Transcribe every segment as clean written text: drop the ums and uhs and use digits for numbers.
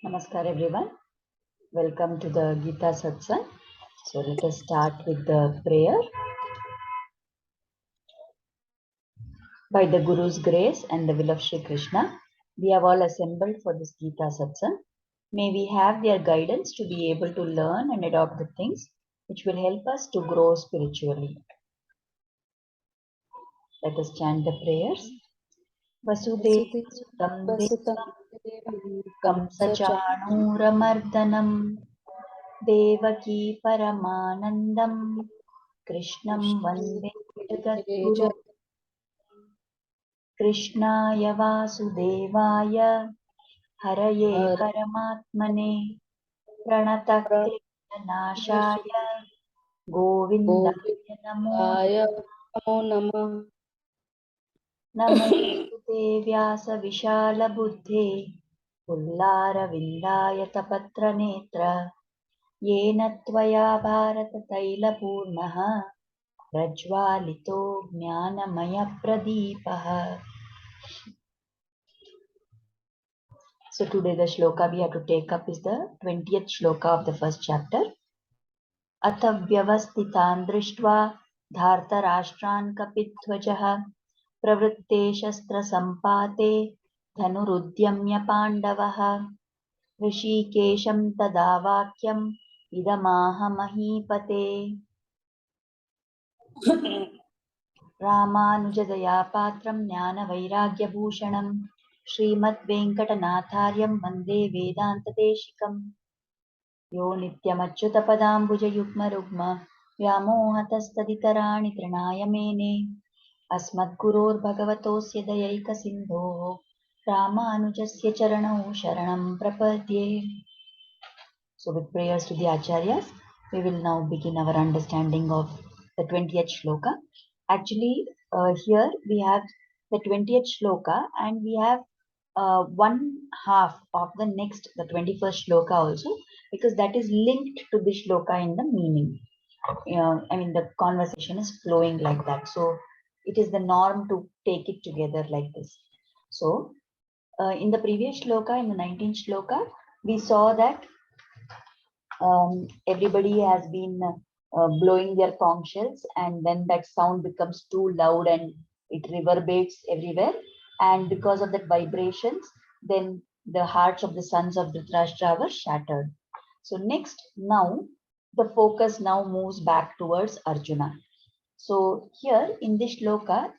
Namaskar everyone. Welcome to the Gita Satsang. So let us start with the prayer. By the Guru's grace and the will of Sri Krishna, we have all assembled for this Gita Satsang. May we have their guidance to be able to learn and adopt the things which will help us to grow spiritually. Let us chant the prayers. Vasudevam Devam Kamsachanuramardanam Devaki Paramanandam Krishnam Vande Jagadguru Krishnaya Vasudevaya Haraye Paramatmane Pranatakritanashaya Govindaya Namo Namostute Vyasa Vishala Buddhe Pullara Vindaya Tapatra Netra Yena Tvaya Bharata Taila Purnaha Rajvalito Jnanamaya Pradipaha. So today the shloka we have to take up is the 20th shloka of the first chapter. Athavyavastitan drishtva dhartarashtran kapidhvajaha pravritte shastra sampate dhanurudyamya pandavaha rishikesham tadavakyam idamaha mahipate Ramanujadaya patram jnana vairagya bhushanam Srimad Venkatanathāryam Vande Vedanta Deshikam Yo Nityamachyuta Padambuja Yugma Rugma Vyamohatastaditarani Trinaya Mene Asmad Gurur Bhagavatosya Dayaika Sindho Ramanujasya Charanau Sharanam Prapadye. So with prayers to the Acharyas, we will now begin our understanding of the 20th shloka. Actually, here we have the 20th shloka and we have one half of the next, the 21st shloka also, because that is linked to the shloka in the meaning. I mean, the conversation is flowing like that. So it is the norm to take it together like this. So in the previous shloka, in the 19th shloka, we saw that everybody has been blowing their conch shells, and then that sound becomes too loud and it reverberates everywhere, and because of that vibrations, then the hearts of the sons of Dhritarashtra were shattered. So next, now the focus now moves back towards Arjuna. So here in this shloka,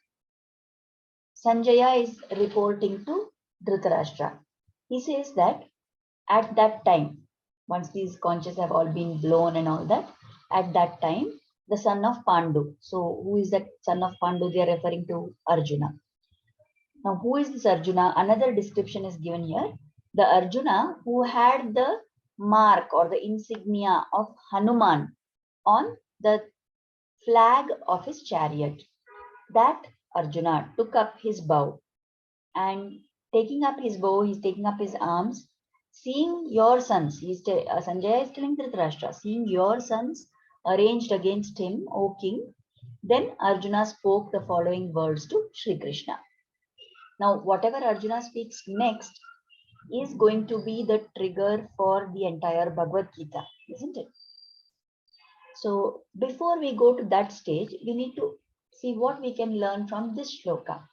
Sanjaya is reporting to Dhritarashtra. He says that at that time, once these conches have all been blown and all that, at that time, the son of Pandu. So who is that son of Pandu? They are referring to Arjuna. Now, who is this Arjuna? Another description is given here. The Arjuna who had the mark or the insignia of Hanuman on the flag of his chariot. That Arjuna took up his bow, and taking up his bow, he's taking up his arms. Seeing your sons, Sanjaya is telling Dhritarashtra, seeing your sons arranged against him, O king, then Arjuna spoke the following words to Sri Krishna. Now, whatever Arjuna speaks next is going to be the trigger for the entire Bhagavad Gita, isn't it? So, before we go to that stage, we need to see what we can learn from this shloka.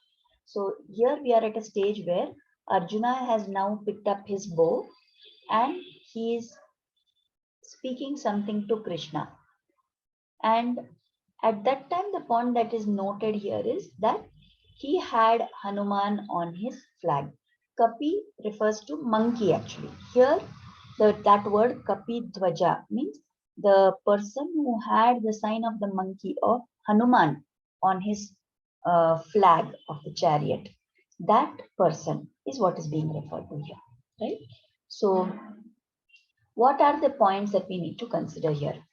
So, here we are at a stage where Arjuna has now picked up his bow and he is speaking something to Krishna. And at that time, the point that is noted here is that he had Hanuman on his flag. Kapi refers to monkey actually. Here, that word Kapi Dvaja means the person who had the sign of the monkey of Hanuman on his flag of the chariot. That person is what is being referred to here, right? So, what are the points that we need to consider here?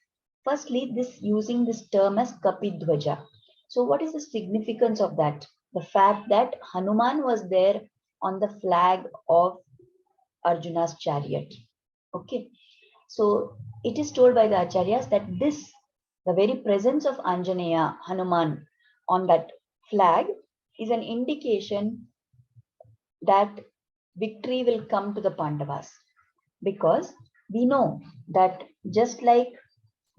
Firstly, using this term as Kapidvaja. So, what is the significance of that? The fact that Hanuman was there on the flag of Arjuna's chariot. Okay. So it is told by the acharyas that this, the very presence of Anjaneya, Hanuman on that flag is an indication that victory will come to the Pandavas, because we know that just like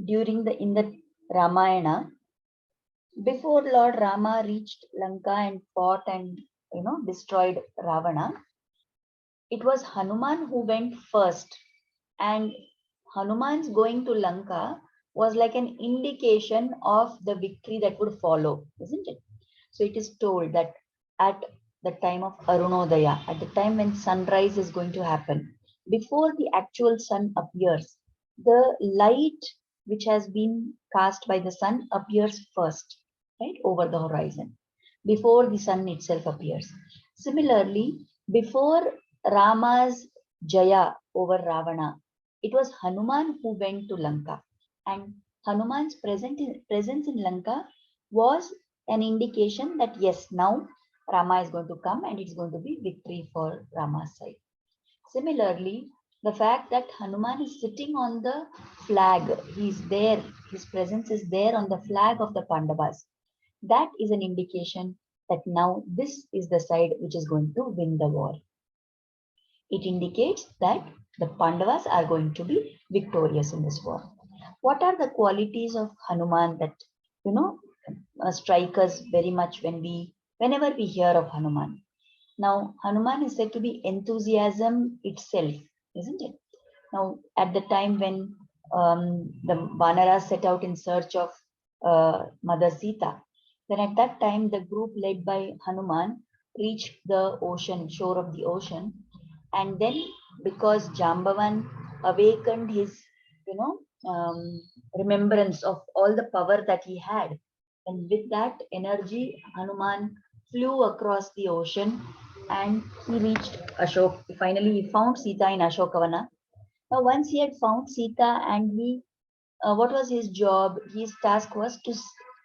during the in the Ramayana, before Lord Rama reached Lanka and fought and destroyed Ravana, it was Hanuman who went first, and Hanuman's going to Lanka was like an indication of the victory that would follow, isn't it? So it is told that at the time of Arunodaya, at the time when sunrise is going to happen, before the actual sun appears, the light which has been cast by the sun appears first, right, over the horizon, before the sun itself appears. Similarly, before Rama's Jaya over Ravana, it was Hanuman who went to Lanka. And Hanuman's presence in Lanka was an indication that yes, now Rama is going to come and it's going to be victory for Rama's side. Similarly, the fact that Hanuman is sitting on the flag, he's there, his presence is there on the flag of the Pandavas. That is an indication that now this is the side which is going to win the war. It indicates that the Pandavas are going to be victorious in this war. What are the qualities of Hanuman that you know strike us very much whenever we hear of Hanuman? Now, Hanuman is said to be enthusiasm itself, isn't it? Now, at the time when the Vanaras set out in search of Mother Sita, then at that time the group led by Hanuman reached the ocean, shore of the ocean, and then because Jambavan awakened his, you know, remembrance of all the power that he had, and with that energy, Hanuman flew across the ocean and he reached Ashok. Finally, he found Sita in Ashokavana. Now, once he had found Sita and what was his job? His task was to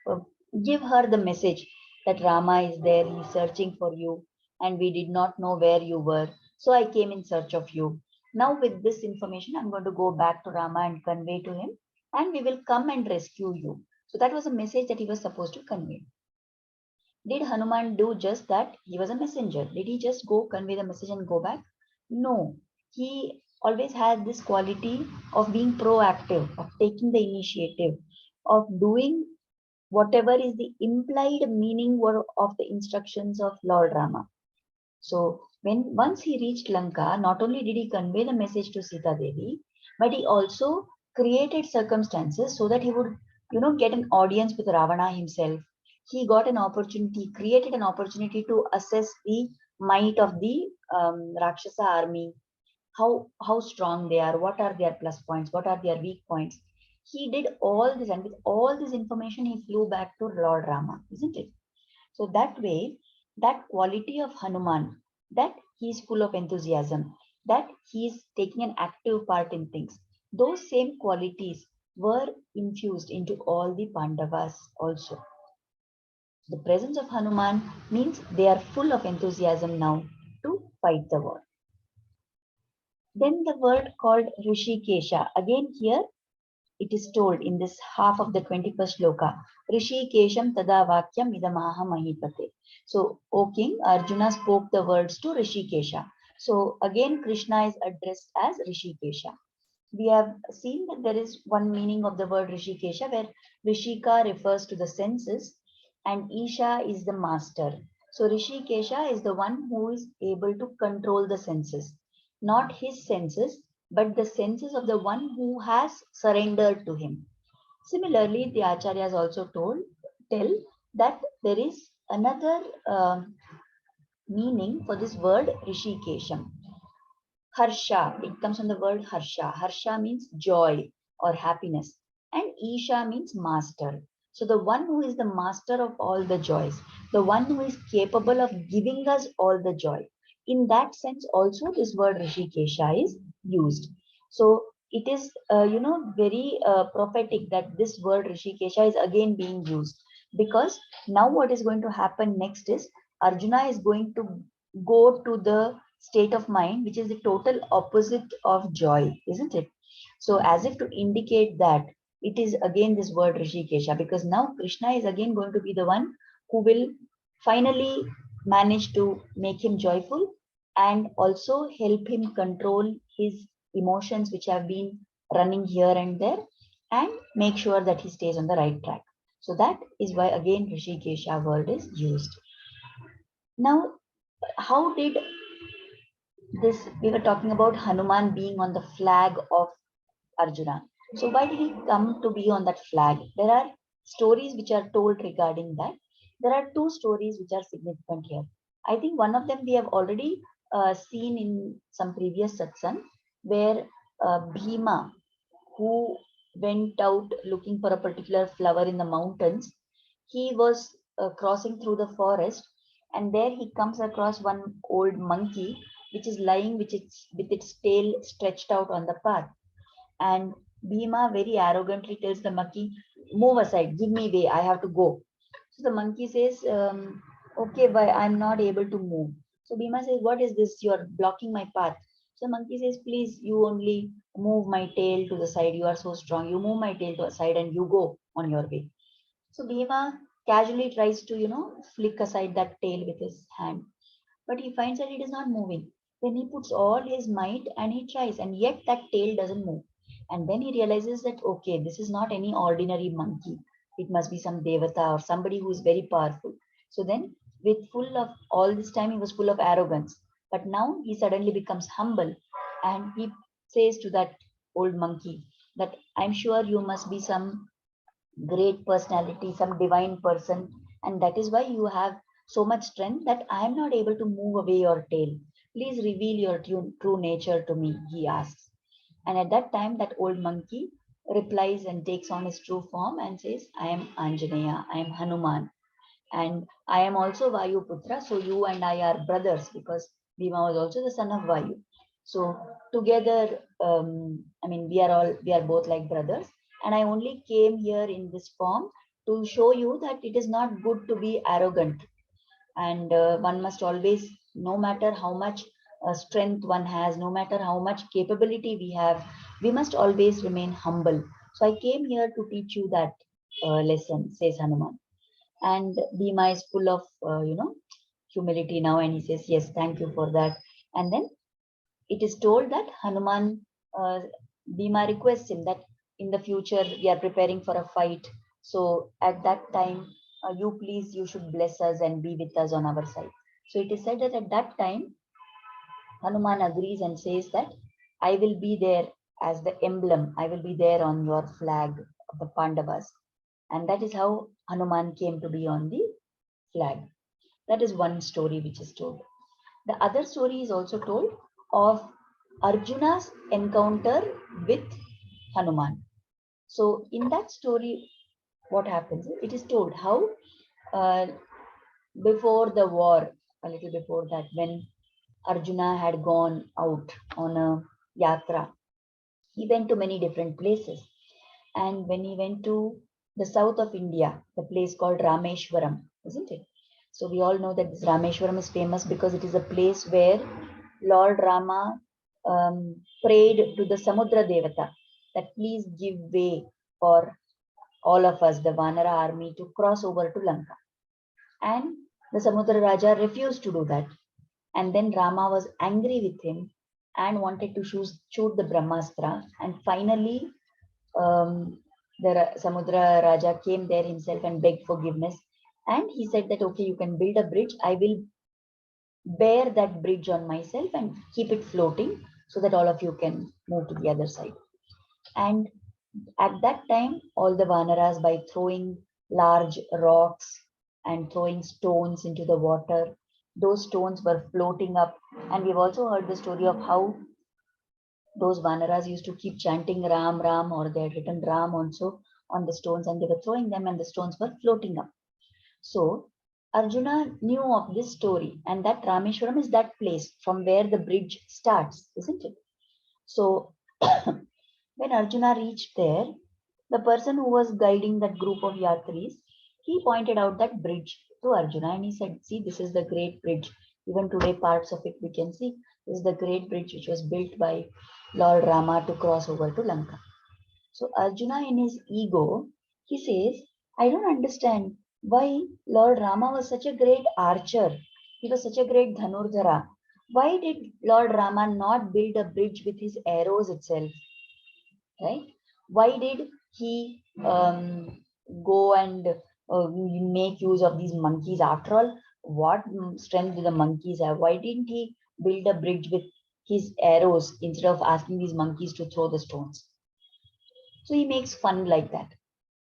uh, give her the message that Rama is there, he's searching for you, and we did not know where you were. So I came in search of you. Now, with this information, I'm going to go back to Rama and convey to him, and we will come and rescue you. So that was a message that he was supposed to convey. Did Hanuman do just that? He was a messenger. Did he just go convey the message and go back? No. He always had this quality of being proactive, of taking the initiative, of doing whatever is the implied meaning of the instructions of Lord Rama. So when once he reached Lanka, not only did he convey the message to Sita Devi, but he also created circumstances so that he would, get an audience with Ravana himself. He got an opportunity, created an opportunity to assess the might of the Rakshasa army, how strong they are, what are their plus points, what are their weak points. He did all this, and with all this information, he flew back to Lord Rama, isn't it? So that way, that quality of Hanuman, that he is full of enthusiasm, that he is taking an active part in things, those same qualities were infused into all the Pandavas also. The presence of Hanuman means they are full of enthusiasm now to fight the war. Then the word called Rishikesha. Again, here it is told in this half of the 21st Sloka, Rishikesham tada vakyam idamaha mahipate. So, O king, Arjuna spoke the words to Rishikesha. So, again, Krishna is addressed as Rishikesha. We have seen that there is one meaning of the word Rishikesha where Rishika refers to the senses and Isha is the master. So Rishikesha is the one who is able to control the senses, not his senses, but the senses of the one who has surrendered to him. Similarly, the Acharyas also tell that there is another meaning for this word Rishikesham. Harsha, it comes from the word Harsha. Harsha means joy or happiness, and Isha means master. So, the one who is the master of all the joys, the one who is capable of giving us all the joy. In that sense, also, this word Rishikesha is used. So, it is, very prophetic that this word Rishikesha is again being used, because now what is going to happen next is Arjuna is going to go to the state of mind which is the total opposite of joy, isn't it? So as if to indicate that it is again this word Rishikesha, because now Krishna is again going to be the one who will finally manage to make him joyful and also help him control his emotions which have been running here and there, and make sure that he stays on the right track. So that is why again Rishikesha word is used. Now, how did this, we were talking about Hanuman being on the flag of Arjuna. So why did he come to be on that flag? There are stories which are told regarding that. There are two stories which are significant here. I think one of them we have already seen in some previous satsang, where Bhima, who went out looking for a particular flower in the mountains, he was crossing through the forest, and there he comes across one old monkey which is lying with its tail stretched out on the path. And Bhima very arrogantly tells the monkey, "Move aside, give me way, I have to go." So the monkey says, "Okay, but I'm not able to move." So Bhima says, "What is this? You're blocking my path." So the monkey says, "Please, you only move my tail to the side. You are so strong. You move my tail to the side and you go on your way." So Bhima casually tries to, flick aside that tail with his hand, but he finds that it is not moving. Then he puts all his might and he tries, and yet that tail doesn't move. And then he realizes that, okay, this is not any ordinary monkey. It must be some devata or somebody who is very powerful. So then, with full of all this time, he was full of arrogance. But now he suddenly becomes humble, and he says to that old monkey that, "I'm sure you must be some great personality, some divine person, and that is why you have so much strength that I am not able to move away your tail. Please reveal your true nature to me," he asks. And at that time, that old monkey replies and takes on his true form and says, "I am Anjaneya, I am Hanuman, and I am also Vayu Putra. So you and I are brothers, because Bhima was also the son of Vayu. So together, we are both like brothers. And I only came here in this form to show you that it is not good to be arrogant, and one must always, no matter how much strength one has, no matter how much capability we have, we must always remain humble. So I came here to teach you that lesson," says Hanuman. And Bhima is full of humility now, and he says, "Yes, thank you for that." And then it is told that Hanuman, uh, Bhima requests him that in the future we are preparing for a fight. So at that time, you should bless us and be with us on our side. So it is said that at that time, Hanuman agrees and says that, "I will be there as the emblem. I will be there on your flag of the Pandavas." And that is how Hanuman came to be on the flag. That is one story which is told. The other story is also told of Arjuna's encounter with Hanuman. So in that story, what happens? It is told how uh, before the war, a little before that, when Arjuna had gone out on a yatra, he went to many different places. And when he went to the south of India, the place called Rameshwaram, isn't it? So we all know that this Rameshwaram is famous because it is a place where Lord Rama prayed to the Samudra Devata that, "Please give way for all of us, the Vanara army, to cross over to Lanka." And the Samudra Raja refused to do that. And then Rama was angry with him and wanted to shoot the Brahmastra. And finally, the Samudra Raja came there himself and begged forgiveness. And he said that, "Okay, you can build a bridge. I will bear that bridge on myself and keep it floating so that all of you can move to the other side." And at that time, all the Vanaras, by throwing large rocks and throwing stones into the water, those stones were floating up. And we've also heard the story of how those Vanaras used to keep chanting Ram, Ram, or they had written Ram also on the stones, and they were throwing them and the stones were floating up. So Arjuna knew of this story, and that Rameshwaram is that place from where the bridge starts, isn't it? So when Arjuna reached there, the person who was guiding that group of yatris, he pointed out that bridge to Arjuna and he said, "See, this is the great bridge. Even today, parts of it we can see. This is the great bridge which was built by Lord Rama to cross over to Lanka. So Arjuna, in his ego, he says, I don't understand why Lord Rama was such a great archer. He was such a great Dhanurdhara. Why did Lord Rama not build a bridge with his arrows itself? Right? Why did he go and make use of these monkeys? After all, what strength do the monkeys have? Why didn't he build a bridge with his arrows instead of asking these monkeys to throw the stones? So he makes fun like that.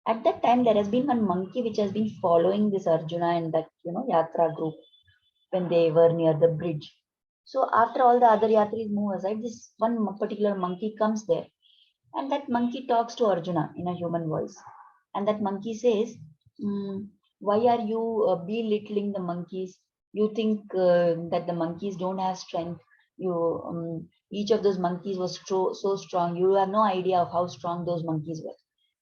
At that time, there has been one monkey which has been following this Arjuna and that, Yatra group when they were near the bridge. So after all the other Yatris move aside, this one particular monkey comes there. And that monkey talks to Arjuna in a human voice. And that monkey says, why are you belittling the monkeys? You think that the monkeys don't have strength. Each of those monkeys was so strong. You have no idea of how strong those monkeys were.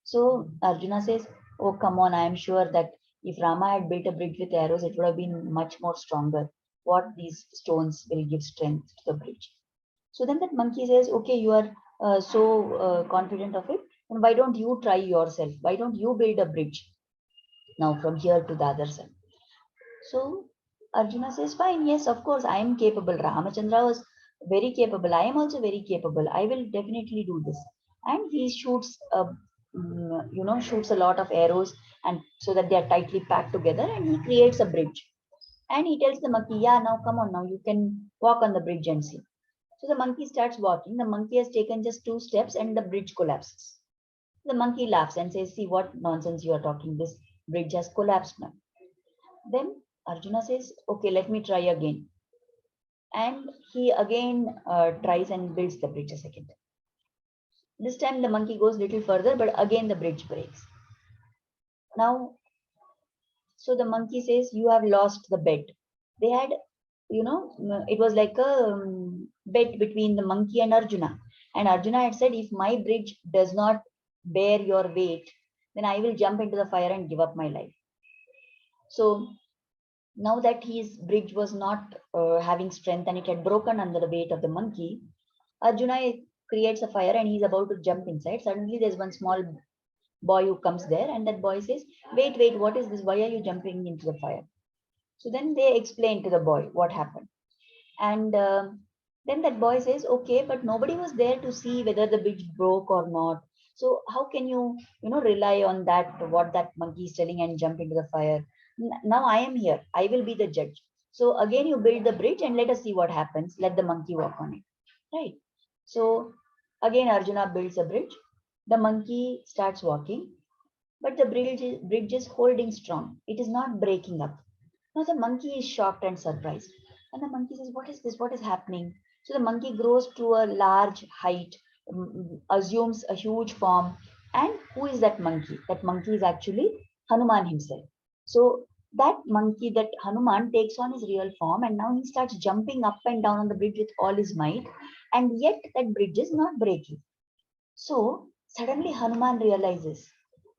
So Arjuna says, oh, come on, I am sure that if Rama had built a bridge with arrows, it would have been much more stronger. What these stones will give strength to the bridge. So then that monkey says, okay, you are so confident of it. And why don't you try yourself? Why don't you build a bridge now from here to the other side? So Arjuna says, fine, yes, of course, I am capable. Ramachandra was very capable. I am also very capable. I will definitely do this. And he shoots, shoots a lot of arrows, and so that they are tightly packed together, and he creates a bridge. And he tells the monkey, yeah, now come on, now you can walk on the bridge and see. So the monkey starts walking. The monkey has taken just 2 steps and the bridge collapses. The monkey laughs and says, see what nonsense you are talking. This bridge has collapsed now. Then Arjuna says, okay, let me try again. And he again tries and builds the bridge a second. This time the monkey goes a little further, but again the bridge breaks. Now, so the monkey says, you have lost the bet. They had, it was like a bet between the monkey and Arjuna. And Arjuna had said, if my bridge does not bear your weight, then I will jump into the fire and give up my life. So now that his bridge was not having strength and it had broken under the weight of the monkey, Arjuna creates a fire and he's about to jump inside. Suddenly there's one small boy who comes there, and that boy says, wait, what is this? Why are you jumping into the fire? So then they explain to the boy what happened. And then that boy says, okay, but nobody was there to see whether the bridge broke or not. So how can you, rely on that, what that monkey is telling, and jump into the fire? Now I am here. I will be the judge. So again, you build the bridge and let us see what happens. Let the monkey walk on it. Right. So again, Arjuna builds a bridge. The monkey starts walking, but the bridge is holding strong. It is not breaking up. Now the monkey is shocked and surprised. And the monkey says, what is this? What is happening? So the monkey grows to a large height, assumes a huge form. And who is that monkey? That monkey is actually Hanuman himself. So that monkey, that Hanuman, takes on his real form, and now he starts jumping up and down on the bridge with all his might. And yet that bridge is not breaking. So suddenly Hanuman realizes,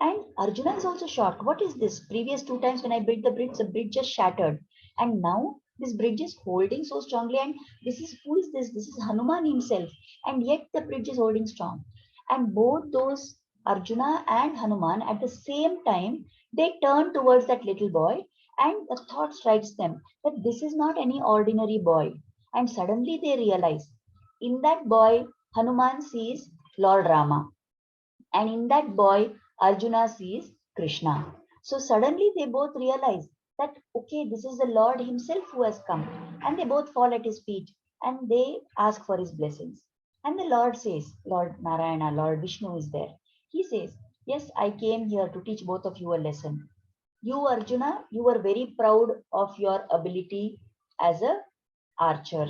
and Arjuna is also shocked. What is this? Previous 2 times when I built the bridge just shattered. And now this bridge is holding so strongly. And this is, who is this? This is Hanuman himself. And yet the bridge is holding strong. And both those, Arjuna and Hanuman, at the same time, they turn towards that little boy. And the thought strikes them that this is not any ordinary boy. And suddenly they realize, in that boy, Hanuman sees Lord Rama. And in that boy, Arjuna sees Krishna. So suddenly they both realize that, okay, this is the Lord himself who has come. And they both fall at his feet and they ask for his blessings. And the Lord says, Lord Narayana, Lord Vishnu is there. He says, yes, I came here to teach both of you a lesson. You, Arjuna, you were very proud of your ability as a archer.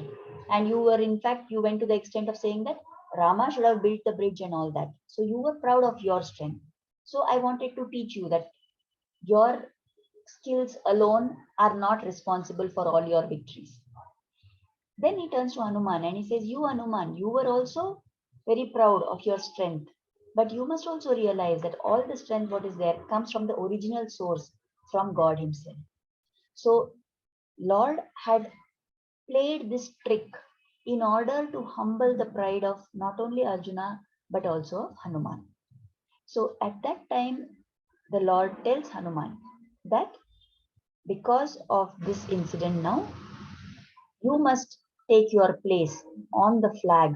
And you were, in fact, you went to the extent of saying that Rama should have built the bridge and all that. So you were proud of your strength. So I wanted to teach you that your skills alone are not responsible for all your victories. Then he turns to Hanuman and he says, you, Hanuman, you were also very proud of your strength. But you must also realize that all the strength what is there comes from the original source, from God himself. So Lord had played this trick in order to humble the pride of not only Arjuna but also of Hanuman. So at that time, the Lord tells Hanuman that because of this incident now, you must take your place on the flag,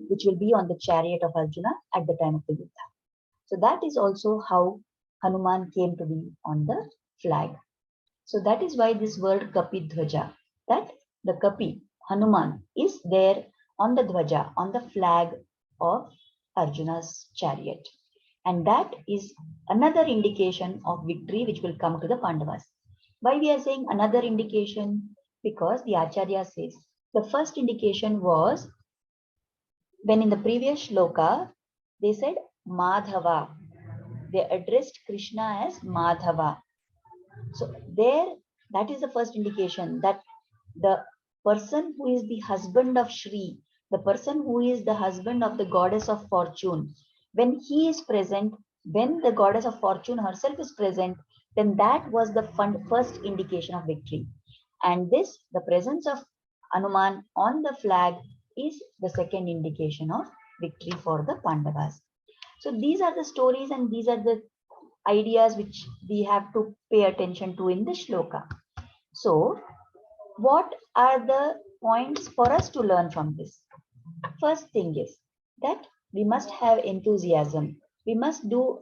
which will be on the chariot of Arjuna at the time of the Yuddha. So that is also how Hanuman came to be on the flag. So that is why this word Kapi Dhwaja, that the Kapi, Hanuman, is there on the Dhwaja, on the flag of Arjuna's chariot. And that is another indication of victory which will come to the Pandavas. Why we are saying another indication? Because the Acharya says the first indication was when in the previous shloka they said Madhava. They addressed Krishna as Madhava. So there, that is the first indication that the person who is the husband of Shri, the person who is the husband of the goddess of fortune, when he is present, when the goddess of fortune herself is present, then that was the first indication of victory. And this, the presence of Hanuman on the flag, is the second indication of victory for the Pandavas. So these are the stories and these are the ideas which we have to pay attention to in the shloka. So, what are the points for us to learn from this? First thing is that we must have enthusiasm. We must do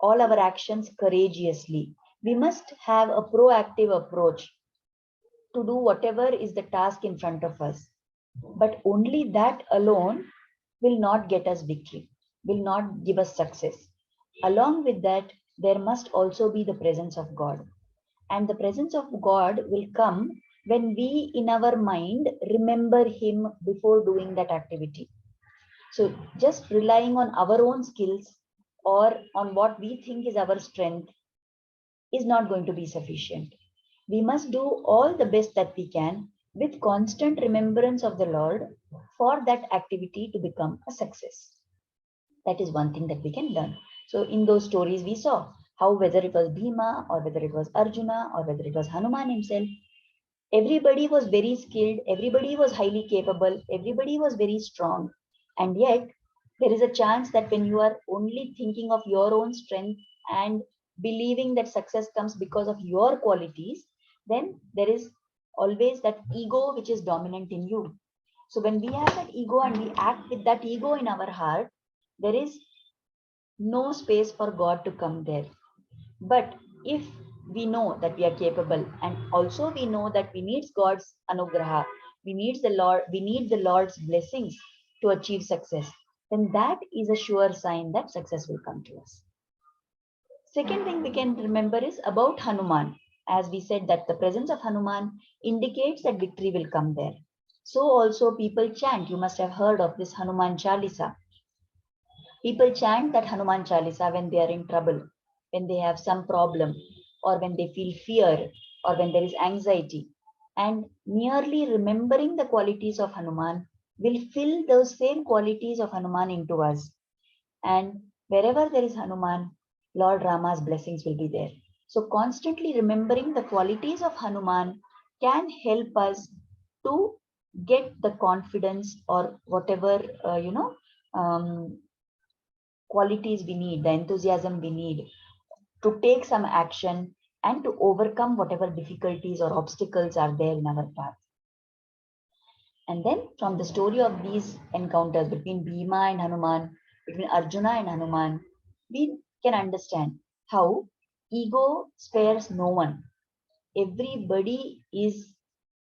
all our actions courageously. We must have a proactive approach to do whatever is the task in front of us. But only that alone will not get us victory, will not give us success. Along with that, there must also be the presence of God. And the presence of God will come when we in our mind remember Him before doing that activity. So just relying on our own skills or on what we think is our strength is not going to be sufficient. We must do all the best that we can with constant remembrance of the Lord for that activity to become a success. That is one thing that we can learn. So in those stories we saw how whether it was Bhima or whether it was Arjuna or whether it was Hanuman himself, everybody was very skilled, everybody was highly capable, everybody was very strong. And yet there is a chance that when you are only thinking of your own strength and believing that success comes because of your qualities, then there is always that ego which is dominant in you. So when we have that ego and we act with that ego in our heart, there is no space for God to come there. But if we know that we are capable and also we know that we need God's anugraha, we need the Lord's blessings to achieve success, then that is a sure sign that success will come to us. Second thing we can remember is about Hanuman. As we said that the presence of Hanuman indicates that victory will come there. So also people chant, you must have heard of this Hanuman Chalisa. People chant that Hanuman Chalisa when they are in trouble, when they have some problem, or when they feel fear, or when there is anxiety. And merely remembering the qualities of Hanuman will fill those same qualities of Hanuman into us. And wherever there is Hanuman, Lord Rama's blessings will be there. So constantly remembering the qualities of Hanuman can help us to get the confidence or whatever, qualities we need, the enthusiasm we need to take some action and to overcome whatever difficulties or obstacles are there in our path. And then from the story of these encounters between Bhima and Hanuman, between Arjuna and Hanuman, we can understand how ego spares no one. Everybody is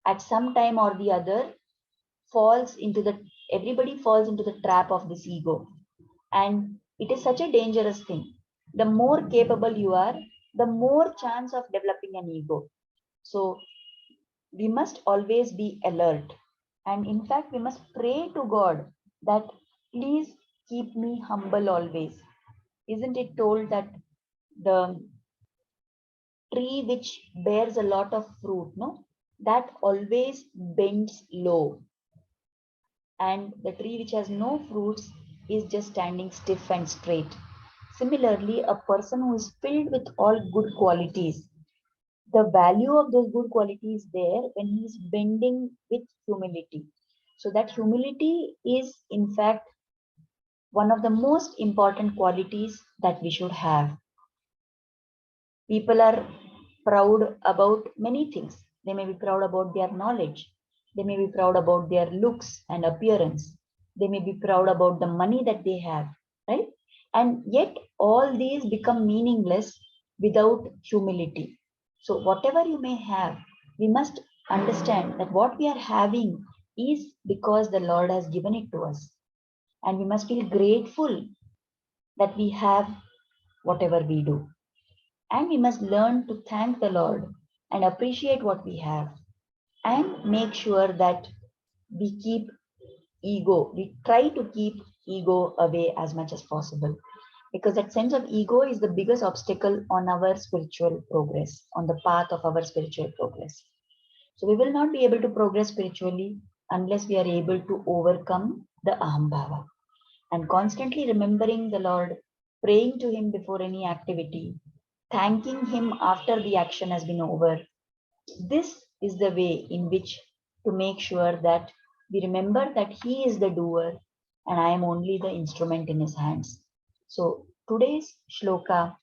at some time or the other everybody falls into the trap of this ego. And it is such a dangerous thing. The more capable you are, the more chance of developing an ego. So we must always be alert. And in fact, we must pray to God that please keep me humble always. Isn't it told that the tree which bears a lot of fruit, no, that always bends low, and the tree which has no fruits is just standing stiff and straight. Similarly, a person who is filled with all good qualities, the value of those good qualities there when he is bending with humility. So that humility is in fact one of the most important qualities that we should have. People are proud about many things. They may be proud about their knowledge. They may be proud about their looks and appearance. They may be proud about the money that they have, right? And yet, all these become meaningless without humility. So, whatever you may have, we must understand that what we are having is because the Lord has given it to us. And we must feel grateful that we have whatever we do. And we must learn to thank the Lord and appreciate what we have and make sure that we try to keep ego away as much as possible. Because that sense of ego is the biggest obstacle on our spiritual progress, on the path of our spiritual progress. So we will not be able to progress spiritually unless we are able to overcome the ahambhava. And constantly remembering the Lord, praying to Him before any activity, thanking Him after the action has been over. This is the way in which to make sure that we remember that He is the doer and I am only the instrument in His hands. So today's shloka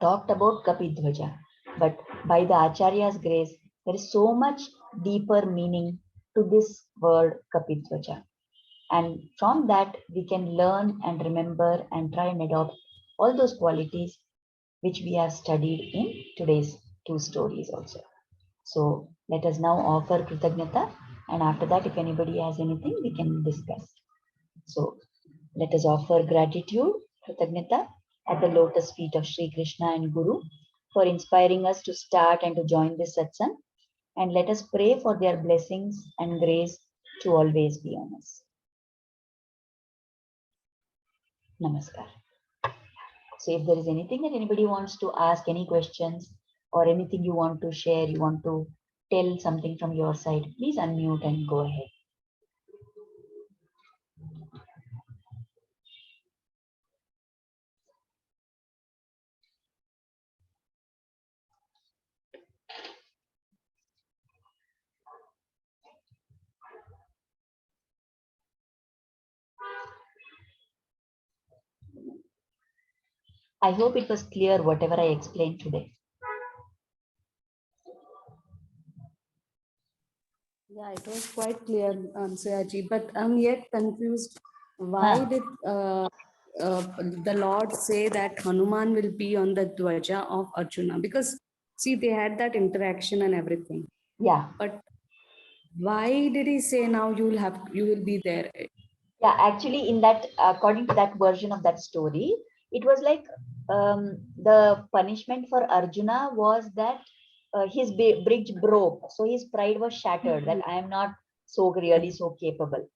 talked about Kapidhvaja, but by the Acharya's grace, there is so much deeper meaning to this word Kapidhvaja. And from that, we can learn and remember and try and adopt all those qualities which we have studied in today's two stories also. So let us now offer Kritagnyata, and after that, if anybody has anything, we can discuss. So let us offer gratitude, Kritagnyata, at the lotus feet of Sri Krishna and Guru for inspiring us to start and to join this satsang. And let us pray for their blessings and grace to always be on us. Namaskar. So if there is anything that anybody wants to ask, any questions or anything you want to share, you want to tell something from your side, please unmute and go ahead. I hope it was clear whatever I explained today. Yeah, it was quite clear, Sayaji, but I'm yet confused. Why did the Lord say that Hanuman will be on the Dwaja of Arjuna? Because, see, they had that interaction and everything. Yeah. But why did he say now you will be there? Yeah, actually, in that, according to that version of that story, it was like the punishment for Arjuna was that his bridge broke. So his pride was shattered, that I am not so really so capable.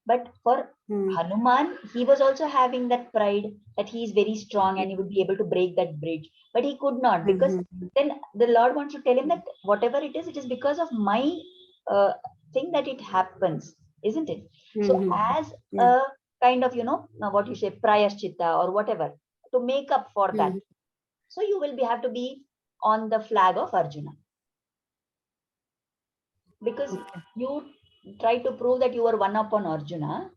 But for Hanuman, he was also having that pride that he is very strong and he would be able to break that bridge. But he could not, because then the Lord wants to tell him that whatever it is because of my thing that it happens, isn't it? So as a kind of, what you say, prayashchitta or whatever, to make up for that. So you will have to be on the flag of Arjuna. Because you try to prove that you are one upon Arjuna.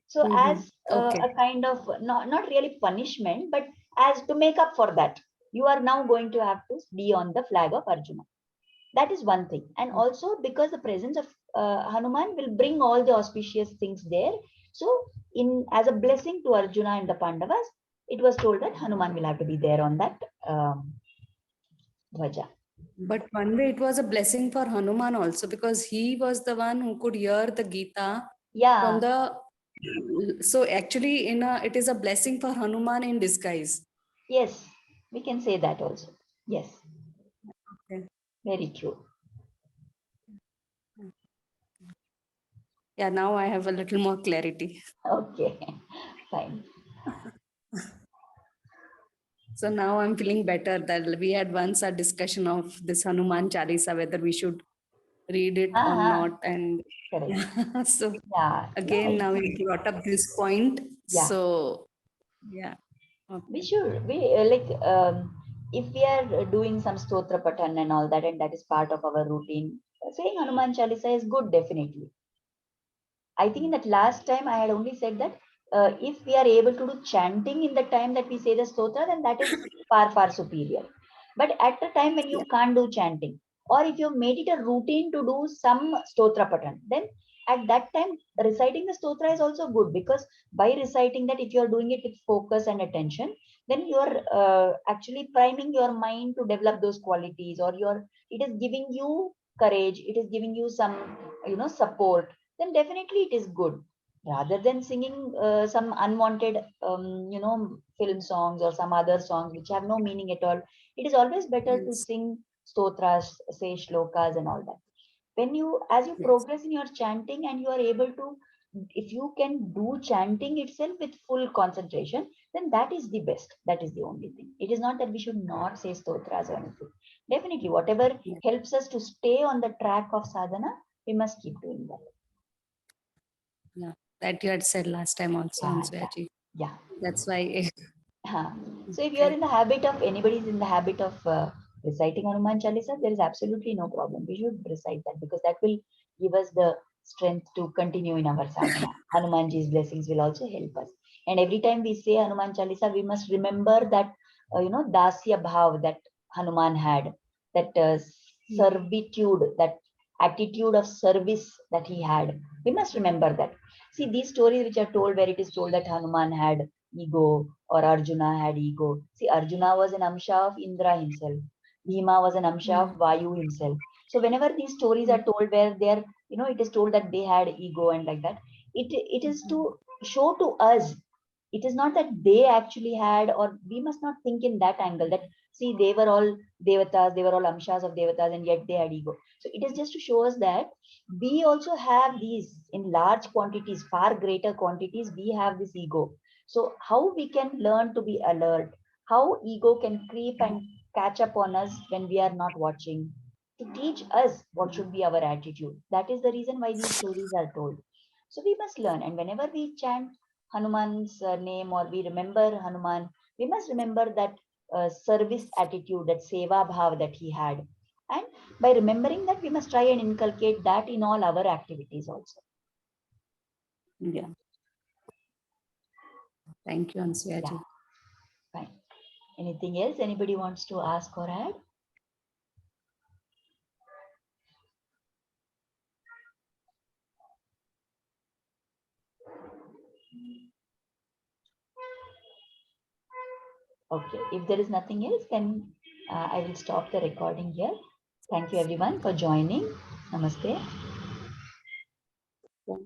So as a kind of, not really punishment, but as to make up for that, you are now going to have to be on the flag of Arjuna. That is one thing. And also because the presence of Hanuman will bring all the auspicious things there. So as a blessing to Arjuna and the Pandavas, it was told that Hanuman will have to be there on that Dhwaja. But one way it was a blessing for Hanuman also, because he was the one who could hear the Gita from the. So actually, it is a blessing for Hanuman in disguise. Yes, we can say that also. Yes. Okay. Very true. Yeah, now I have a little more clarity. Okay, fine. So now I'm feeling better that we had once a discussion of this Hanuman Chalisa, whether we should read it or not. And so again, now we brought up this point. Yeah. So yeah. We should, if we are doing some stotra patan and all that, and that is part of our routine, saying Hanuman Chalisa is good, definitely. I think in that last time I had only said that if we are able to do chanting in the time that we say the stotra, then that is far, far superior. But at the time when you can't do chanting, or if you made it a routine to do some stotra patan, then at that time reciting the stotra is also good, because by reciting that, if you are doing it with focus and attention, then you are actually priming your mind to develop those qualities, or it is giving you courage, it is giving you some support, then definitely it is good, rather than singing some unwanted film songs or some other songs which have no meaning at all. It is always better to Yes. sing stotras, say shlokas and all that. When you, as you Yes. progress in your chanting and you are able to, if you can do chanting itself with full concentration, then that is the best, that is the only thing. It is not that we should not say stotras or anything. Definitely whatever Yes. helps us to stay on the track of sadhana, we must keep doing that. Yeah. That you had said last time also, Yeah, yeah, Anshuyaji. yeah. That's why. Huh. So if you are Okay. in the habit of, anybody is in the habit of reciting Hanuman Chalisa, there is absolutely no problem. We should recite that, because that will give us the strength to continue in our sadhana. Hanumanji's blessings will also help us. And every time we say Hanuman Chalisa, we must remember that, dasya bhav that Hanuman had, that servitude, that attitude of service that he had. We must remember that. See, these stories which are told, where it is told that Hanuman had ego, or Arjuna had ego. See, Arjuna was an Amsha of Indra himself. Bhima was an Amsha Mm. of Vayu himself. So whenever these stories are Mm. told where they are, it is told that they had ego and like that, it is to show to us. It is not that they actually had, or we must not think in that angle that, see, they were all devatas, they were all Amshas of devatas, and yet they had ego. So it is just to show us that we also have these in large quantities, far greater quantities, we have this ego. So how we can learn to be alert, how ego can creep and catch up on us when we are not watching, to teach us what should be our attitude. That is the reason why these stories are told. So we must learn. And whenever we chant Hanuman's name, or we remember Hanuman, we must remember that service attitude, that seva bhav that he had. And by remembering that, we must try and inculcate that in all our activities also. Yeah. Thank you, Yeah, Anshuyaji. fine. Anything else anybody wants to ask or add? Okay, if there is nothing else, then I will stop the recording here. Thank you everyone for joining. Namaste.